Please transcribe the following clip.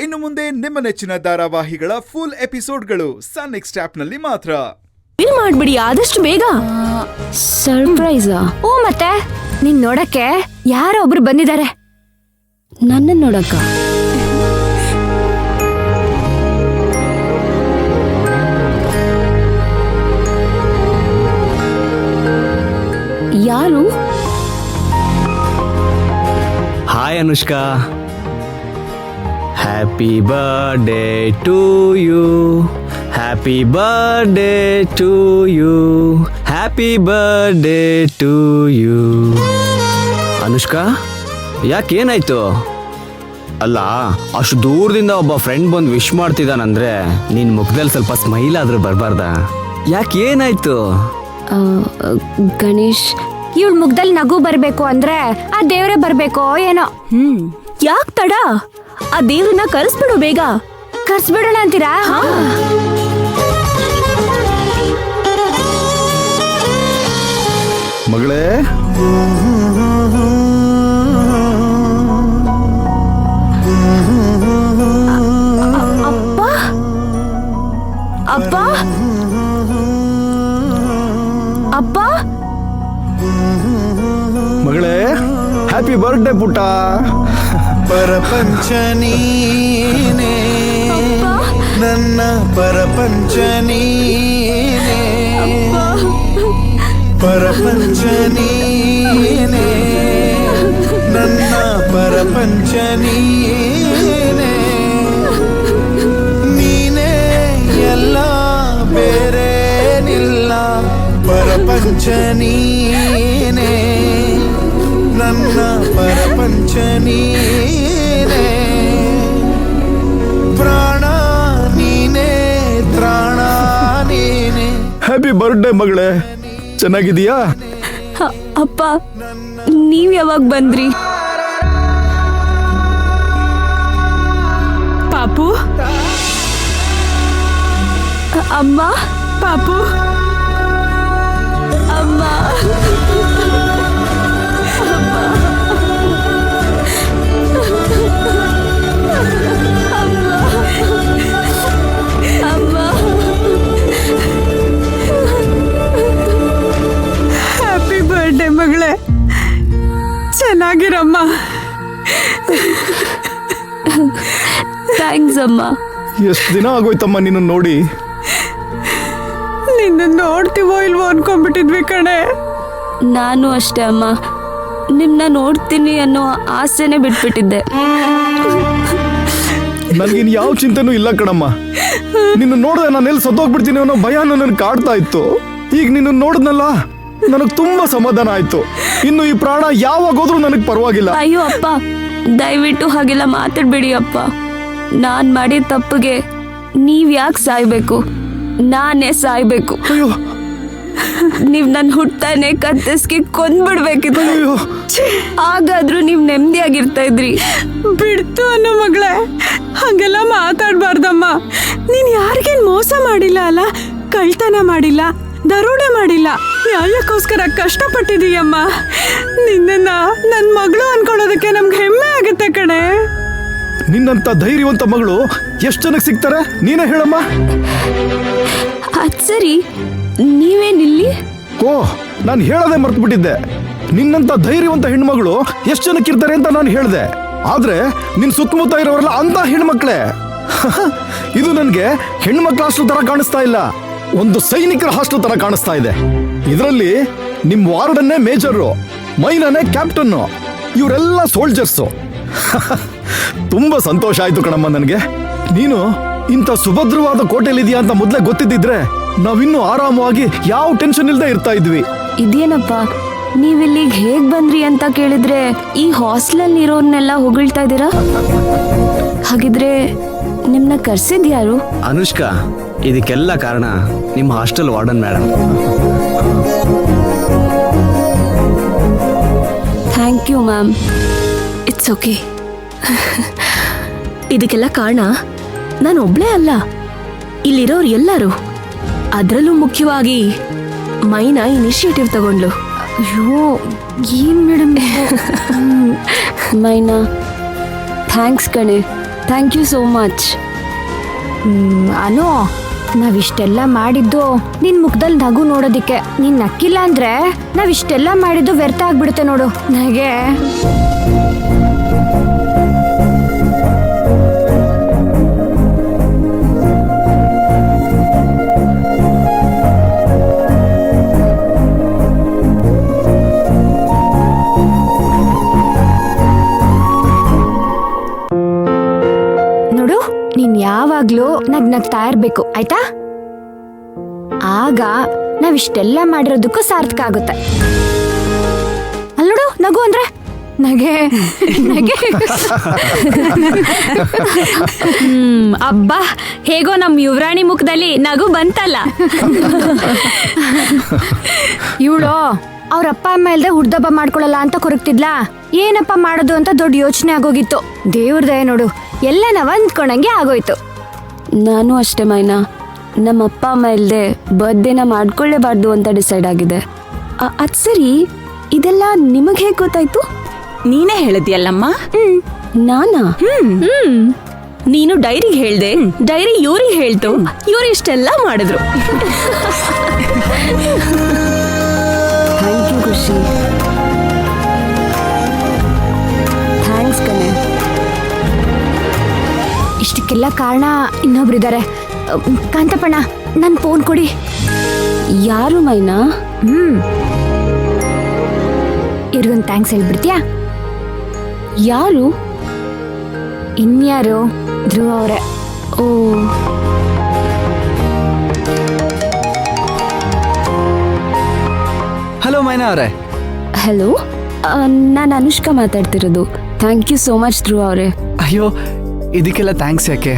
ಇನ್ನು ಮುಂದೆ ನಿಮ್ಮ ನೆಚ್ಚಿನ ಧಾರಾವಾಹಿಗಳ ಫುಲ್ ಎಪಿಸೋಡ್ಗಳು ಸನ್ ನೆಕ್ಸ್ಟ್ ಆಪ್ನಲ್ಲಿ ಮಾತ್ರ. ಬಿಲ್ ಮಾಡ್ಬಿಡಿ ಆದಷ್ಟು ಬೇಗ. ಸರ್ಪ್ರೈಸ್? ಓ, ಮತ್ತೆ ನಿನ್ ನೋಡಕ್ಕೆ ಯಾರೋ ಒಬ್ರು ಬಂದಿದ್ದಾರೆ. ನನ್ನ ನೋಡಕ್ಕ? ಯಾರು? Hi Anushka, happy birthday to you, happy birthday to you, happy birthday to you. Anushka, ಯಾಕೇನಾಯ್ತು? ಅಲ್ಲ, ಅಷ್ಟು ದೂರದಿಂದ ಒಬ್ಬ ಫ್ರೆಂಡ್ ಬಂದು ವಿಶ್ ಮಾಡ್ತಿದ್ದಾನಂದ್ರೆ ನಿನ್ನ ಮುಖದಲ್ಲಿ ಸ್ವಲ್ಪ ಸ್ಮೈಲ್ ಆದ್ರೂ ಬರಬಾರ್ದಾ? ಯಾಕೇನಾಯ್ತು? ಗಣೇಶ್, ಇವಳ ಮುಖದಲ್ಲಿ ನಗು ಬರ್ಬೇಕು ಅಂದ್ರೆ ಆ ದೇವ್ರೆ ಬರ್ಬೇಕೋ ಏನೋ. ಯಾಕ್ ತಡ? ಆ ದೇವ್ರನ್ನ ಕರ್ಸ್ಬಿಡು, ಬೇಗ ಕರ್ಸ್ಬಿಡೋಣ ಅಂತೀರಾ? ಮಗಳೇ, ಅಪ್ಪ ಅಪ್ಪ ಅಪ್ಪ, ಮಗಳೇ, ಹ್ಯಾಪಿ ಬರ್ಡೇ ಪುಟ್ಟ. ಪರಪಂಚ ನೀನೇ, ನನ್ನ ಪರಪಂಚ ನೀನೇ, ಪರಪಂಚ ನೀನೇ, ನನ್ನ ಪರಪಂಚ ನೀನೇ, ನೀನೇ ಎಲ್ಲ ಬೇರೇನಿಲ್ಲ, ಪರಪಂಚ ನೀನೇ, ನನ್ನ ಪರಪಂಚ ನೀನೇ, ಪ್ರಾಣ ನೀನೇ, ತ್ರಾಣ ನೀನೇ. ಹ್ಯಾಪಿ ಬರ್ಡೇ ಮಗಳೇ, ಚೆನ್ನಾಗಿದೀಯಾ? ಅಪ್ಪ, ನೀವ್ ಯಾವಾಗ ಬಂದ್ರಿ? ಪಾಪು, ಅಮ್ಮ, ಪಾಪು, ಅಮ್ಮ, ಹ್ಯಾಪಿ ಬರ್ಡೇ ಮಗಳೇ, ಚೆನ್ನಾಗಿರಮ್ಮ. ಥ್ಯಾಂಕ್ಸ್ ಅಮ್ಮ. ಎಷ್ಟು ದಿನ ಆಗೋಯ್ತಮ್ಮ ನಿನ್ನ ನೋಡಿ. ನಿನ್ನ ನೋಡ್ತೀವೋ ಇಲ್ವೋ ಅನ್ಕೊಂಡ್ಬಿಟ್ಟಿದ್ವಿ ಕಣೆ. ನಾನು ಅಷ್ಟೇ ಅಮ್ಮ, ನಿಮ್ನ ನೋಡ್ತೀನಿ ಅನ್ನೋ ಆಸೆನೆ ಬಿಟ್ಬಿಟ್ಟಿದ್ದೆ. ನನ್ಗಿನ್ ಯಾವ ಚಿಂತೆನೂ ಇಲ್ಲ ಕಣಮ್ಮ. ನಿನ್ನ ನೋಡಿದ್ರೆ ನಾನು ಎಲ್ಲಿ ಸತ್ತೋಗ್ಬಿಡ್ತೀನಿ ಅನ್ನೋ ಭಯ ನನಗೆ ಕಾಡ್ತಾ ಇತ್ತು. ಈಗ ನಿನ್ನ ನೋಡಿದ್ನಲ್ಲ, ನನಗೆ ತುಂಬಾ ಸಮಾಧಾನ ಆಯ್ತು. ಇನ್ನು ಈ ಪ್ರಾಣ ಯಾವಾಗ ಹೋದ್ರೂ ನನಗೆ ಪರವಾಗಿಲ್ಲ. ಅಯ್ಯೋ ಅಪ್ಪ, ದಯವಿಟ್ಟು ಹಾಗೆಲ್ಲ ಮಾತಾಡ್ಬೇಡಿ ಅಪ್ಪ. ನಾನ್ ಮಾಡಿದ ತಪ್ಪಿಗೆ ನೀವ್ ಯಾಕೆ ಸಾಯ್ಬೇಕು? ನಾನೇ ಸಾಯ್ಬೇಕು. ಅಯ್ಯೋ, ನೀವ್ ನನ್ ಹುಟ್ಟಾನೆ ಕತ್ತಿಸ್ಕಿ ಕೊಂದ್ಬಿಡ್ಬೇಕಿತ್ತು. ಅಯ್ಯೋ, ಹಾಗಾದ್ರೂ ನೀವ್ ನೆಮ್ಮದಿಯಾಗಿರ್ತಾ ಇದ್ರಿ. ಬಿಡ್ತು ಅನ್ನೋ ಮಗಳೇ, ಹಾಗೆಲ್ಲ ಮಾತಾಡ್ಬಾರ್ದಮ್ಮ. ನೀನ್ ಯಾರಿಗೇನ್ ಮೋಸ ಮಾಡಿಲ್ಲ ಅಲ್ಲ, ಕಳ್ತನ ಮಾಡಿಲ್ಲ, ದರೋಡೆ ಮಾಡಿಲ್ಲ, ನ್ಯಾಯಕ್ಕೋಸ್ಕರ ಕಷ್ಟಪಟ್ಟಿದೀಯಮ್ಮ. ನಿನ್ನ ನನ್ ಮಗಳು ಅನ್ಕೊಳ್ಳೋದಕ್ಕೆ ನಮ್ಗೆ ಹೆಮ್ಮೆ ಆಗುತ್ತೆ ಕಣೆ. ನಿನ್ನಂತ ಧೈರ್ಯವಂತ ಮಗಳು ಎಷ್ಟು ಜನಕ್ಕೆ ಸಿಗ್ತಾರೆ ನೀನೇ ಹೇಳಮ್ಮ. ಅದ್ ಸರಿ, ನೀವೇನಿಲ್ಲಿ? ಓ, ನಾನು ಹೇಳದೆ ಮರ್ತ್ಬಿಟ್ಟಿದ್ದೆ. ನಿನ್ನಂತ ಧೈರ್ಯವಂತ ಹೆಣ್ಮಗಳು ಎಷ್ಟು ಜನಕ್ಕೆ ಇರ್ತಾರೆ ಅಂತ ನಾನು ಹೇಳ್ದೆ. ಆದ್ರೆ ನಿನ್ ಸುತ್ತಮುತ್ತ ಇರೋರೆಲ್ಲ ಅಂತ ಹೆಣ್ಮಕ್ಳೇ. ಇದು ನನ್ಗೆ ಹೆಣ್ಮಕ್ಳ ಹಾಸ್ಟೆಲ್ ತರ ಕಾಣಿಸ್ತಾ ಇಲ್ಲ, ಒಂದು ಸೈನಿಕರ ಹಾಸ್ಟೆಲ್ ತರ ಕಾಣಿಸ್ತಾ ಇದೆ. ಇದರಲ್ಲಿ ನಿಮ್ ವಾರ್ಡನ್ನೇ ಮೇಜರು, ಮೈನನೇ ಕ್ಯಾಪ್ಟನ್ನು, ಇವರೆಲ್ಲ ಸೋಲ್ಜರ್ಸು. ತುಂಬಾ ಸಂತೋಷ ಆಯ್ತು ಕಣಮ್ಮ ನನಗೆ. ನೀನು ಇಂಥ ಸುಭದ್ರವಾದ ಕೋಟೆಯಲ್ಲಿದೆಯಾ ಅಂತ ಮೊದಲೇ ಗೊತ್ತಿದ್ದಿದ್ರೆ ನಾವಿನ್ನೂ ಆರಾಮವಾಗಿ ಯಾವ ಟೆನ್ಷನ್ ಇಲ್ಲದೆ ಇರ್ತಾ ಇದ್ವಿ. ಇದೇನಪ್ಪ, ನೀವಿಲ್ಲಿಗೆ ಹೇಗ್ ಬಂದ್ರಿ ಅಂತ ಕೇಳಿದ್ರೆ ಈ ಹಾಸ್ಟೆಲ್ ಇರೋರ್ನೆಲ್ಲ ಹೊಗಳ್ತಾ ಇದ್ದೀರಾ? ಹಾಗಿದ್ರೆ ನಿಮ್ನ ಕರ್ಸಿದ್ ಯಾರು? ಅನುಷ್ಕಾ, ಇದಕ್ಕೆಲ್ಲ ಕಾರಣ ನಿಮ್ಮ hostel warden madam. Thank you ma'am. It's okay. ಇದಕ್ಕೆಲ್ಲ ಕಾರಣ ನಾನು ಒಬ್ಳೇ ಅಲ್ಲ, ಇಲ್ಲಿರೋರು ಎಲ್ಲರೂ. ಅದರಲ್ಲೂ ಮುಖ್ಯವಾಗಿ ಮೈನಾ ಇನಿಷಿಯೇಟಿವ್ ತಗೊಂಡ್ಲು. ಅಯ್ಯೋ, ಏನ್ ಮೇಡಮ್. ಮೈನಾ, ಥ್ಯಾಂಕ್ಸ್ ಕಣೆ. Thank you so much. Anu, ನಾವಿಷ್ಟೆಲ್ಲ ಮಾಡಿದ್ದು ನಿನ್ ಮುಖದಲ್ಲಿ ನಗು ನೋಡೋದಿಕ್ಕೆ. ನೀನ್ ನಕ್ಕಿಲ್ಲ ಅಂದ್ರೆ ನಾವಿಷ್ಟೆಲ್ಲ ಮಾಡಿದ್ದು ವ್ಯರ್ಥ ಆಗ್ಬಿಡುತ್ತೆ ನೋಡು. ನನಗೆ ನೋಡು, ನೀನ್ ಯಾವಾಗ್ಲೂ ನಗ್ನಗ್ತಾ ಇರ್ಬೇಕು, ಆಯ್ತಾ? ಆಗ ನಾವಿಷ್ಟೆಲ್ಲ ಮಾಡಿರೋದಕ್ಕೂ ಸಾರ್ಥಕ ಆಗುತ್ತೆ. ಅಲ್ಲ ನೋಡು, ನಗು ಅಂದ್ರೆ ನಗೆ ನಗೆ. ಅಬ್ಬಾ, ಹೇಗೋ ನಮ್ ಯುವರಾಣಿ ಮುಖದಲ್ಲಿ ನಗು ಬಂತಲ್ಲ. ಇವಳು ಅವ್ರ ಅಪ್ಪ ಅಮ್ಮ ಇಲ್ದೆ ಹುಡ್ದಬ್ಬ ಮಾಡ್ಕೊಳಲ್ಲ ಅಂತ ಕೊರಗ್ತಿದ್ಲಾ. ಏನಪ್ಪ ಮಾಡೋದು ಅಂತ ದೊಡ್ಡ ಯೋಚನೆ ಆಗೋಗಿತ್ತು. ದೇವ್ರ ದಯೆ ನೋಡು, ಎಲ್ಲ ನಾವ್ ಅಂದ್ಕೊಂಡಂಗೆ ಆಗೋಯ್ತು. ನಾನು ಅಷ್ಟೇ ಮೈನಾ, ನಮ್ಮ ಅಪ್ಪ ಅಮ್ಮ ಇಲ್ದೆ ಬರ್ತ್ಡೇನ ಮಾಡ್ಕೊಳ್ಳೇಬಾರ್ದು ಅಂತ ಡಿಸೈಡ್ ಆಗಿದೆ. ಅದ್ ಸರಿ, ಇದೆಲ್ಲ ನಿಮಗ್ ಹೇಗ್ ಗೊತ್ತಾಯ್ತು? ನೀನೇ ಹೇಳಿದ್ಯಲ್ಲಮ್ಮ. ನಾನಾ? ನೀನು ಡೈರಿಗೆ ಹೇಳ್ದೆ, ಡೈರಿ ಇವ್ರಿಗೆ ಹೇಳ್ತು, ಇವ್ರು ಇಷ್ಟೆಲ್ಲ ಮಾಡಿದ್ರು. ಥ್ಯಾಂಕ್ ಯು ಖುಷಿ. ಥ್ಯಾಂಕ್ಸ್ ಕಣೆ. ಇಷ್ಟಕ್ಕೆಲ್ಲ ಕಾರಣ ಇನ್ನೊಬ್ರಿದ್ದಾರೆ. ಕಾಂತಪ್ಪಣ್ಣ, ನನ್ ಫೋನ್ ಕೊಡಿ. ಯಾರು ಮೈನಾ? ಇವ್ರಿಗೊಂದು ಥ್ಯಾಂಕ್ಸ್ ಹೇಳ್ಬಿಡ್ತೀಯಾ? ಯಾರು? ಇನ್ಯಾರು, ಧ್ರುವ ಅವರೇ. ಓ, ಹಲೋ ಮೈನಾ ಅವರೇ. ಹಲೋ, ನಾನು ಅನುಷ್ಕಾ ಮಾತಾಡ್ತಿರೋದು. ಥ್ಯಾಂಕ್ ಯು ಸೋ ಮಚ್ ಧ್ರುವ ಅವರೇ. ಅಯ್ಯೋ, ಇದಕ್ಕೆಲ್ಲ ಥ್ಯಾಂಕ್ಸ್ ಯಾಕೆ?